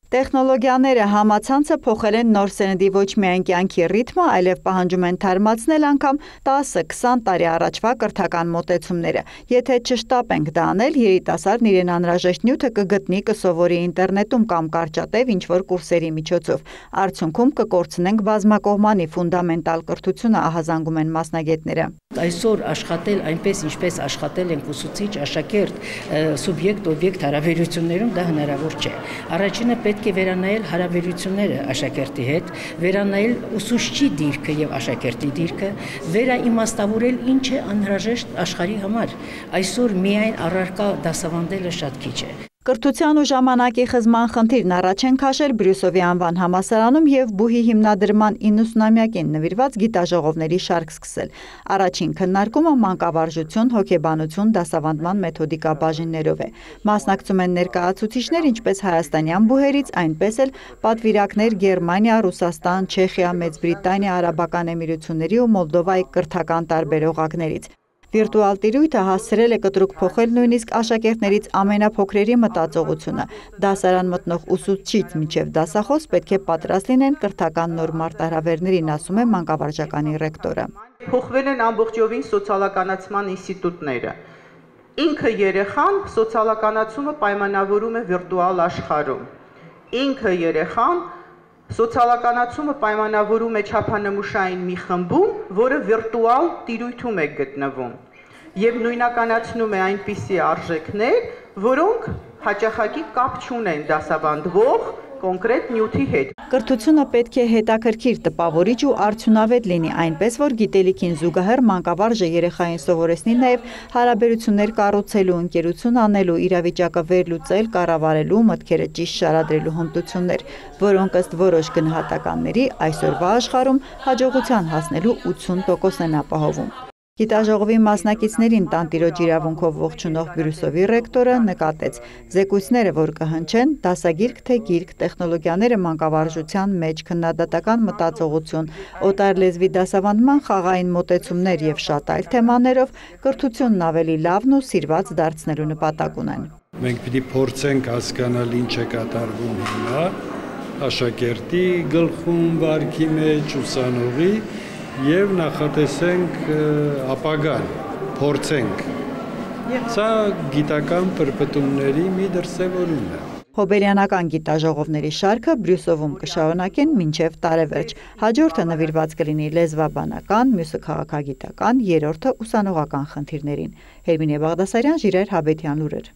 Տեխնոլոգիաները համացանցը փոխել են նոր սերնդի ոչ միայն կյանքի ռիթմը, այլև պահանջում են թարմացնել անգամ 10-20 տարի առաջվա կրթական մոտեցումները։ Եթե չշտապենք դա անել, երիտասարդն իրեն անհրաժեշտ նյութը կգտնի, կսովորի ինտերնետում կամ կարճատև ինչ-որ կուրսերի միջոցով։ Արդյունքում կկորցնենք բազմակողմանի ֆունդամենտալ կրթությունը, ահազանգում են մասնագետները։ Այսօր աշխատել այնպես, ինչպես աշխատել են ուսուցիչ, աշակերտ, սուբյեկտ-օբյեկտ հարաբերություններում դա հնարավոր չէ։ Առաջինը պետք է վերանայել հարաբերությունները աշակերտի հետ, վերանայել ուսուցչի դիրքը եւ աշակերտի դիրքը, վերաիմաստավորել ինչ է անհրաժեշտ աշխարհի համար։ Այսօր միայն առարկա դասավանդելը շատ քիչ է։ Կրթության ու ժամանակի խզման խնդիրն առաջ են քաշել Բրյուսովի անվան համալսարանում եւ բուհի հիմնադրման 90-ամյակին նվիրված գիտաժողովների շարք սկսել։ Առաջին քննարկումը մանկավարժություն, հոգեբանություն, դասավանդման մեթոդիկա բաժիններով է։ Մասնակցում են ներկայացուցիչներ ինչպես հայաստանյան բուհերից, այնպես էլ պատվիրակներ Գերմանիա, Ռուսաստան, Չեխիա, Մեծ Բրիտանիա, Արաբական Էմիրությունների ու Մոլդովայի կրթական տարբերողակներից։ Վիրտուալ տիրույթը հասցրել է կտրուկ փոխել նույնիսկ աշակերտներից ամենափոքրերի մտածողությունը։ Դասարան մտնող ուսուցչից մինչև դասախոս պետք է պատրաստ լինեն կրթական նոր մարտահրավերներին, ասում է մանկավարժականի ռեկտորը։ Փոխվել են ամբողջովին սոցիալականացման ինստիտուտները։ Ինքը երեխան սոցիալականացումը պայմանավորում է վիրտուալ աշխարհում։ Ինքը երեխան սոցիալականացումը պայմանավորում է չափանմուշային մի խմբում, որը վիրտուալ տիրույթում է գտնվում եւ նույնականացնում է այնպիսի արժեքներ, որոնք հաճախակի կապ չունեն դասավանդվող կոնկրետ նյութի հետ։ Կրթությունը պետք է հետաքրքիր, տպավորիչ ու արդյունավետ լինի, այնպես որ գիտելիքին զուգահեռ մանկավարժը երեխային սովորեցնի նաև հարաբերություններ կառուցելու, ընկերություն անելու, իրավիճակը վերլուծել, կառավարելու, մտքերը ճիշտ շարադրելու հմտություններ, որոնք ըստ որոշ գնահատականների այսօրվա աշխարհում հաջողության հասնելու 80% են ապահովում։ Գիտաժողովի մասնակիցներին տանտիրոջ իրավունքով ողջունող Բրյուսովի ռեկտորը նկատեց զեկույցները, որ կհնչեն, դասագիրք թե գիրք, տեխնոլոգիաները մանկավարժության մեջ, քննադատական մտածողություն, օտարլեզվի դասավանդման խաղային մոտեցումներ եւ շատ այլ թեմաներով կրթությունն ավելի լավն ու սիրված դարձնելու նպատակ ունեն։ Մենք պիտի փորձենք հասկանալ ինչ է կատարվում հիմա աշակերտի գլխում, վարքի մեջ, ուսանողի եւ նախատեսենք ապագան, փորձենք։ Սա գիտական պրպտումների մի դրսևորում է։ Հոբելյանական գիտաժողովների շարքը Բրյուսովում կշարունակեն մինչև տարեվերջ։ Հաջորդը նվիրված կլինի լեզվաբանական, մյուսը քաղաքագիտական, երրորդը ուսանողական խնդիրներին։ Հերմինե Բաղդասարյան, Ժիրայր Հաբետյան լուրեր։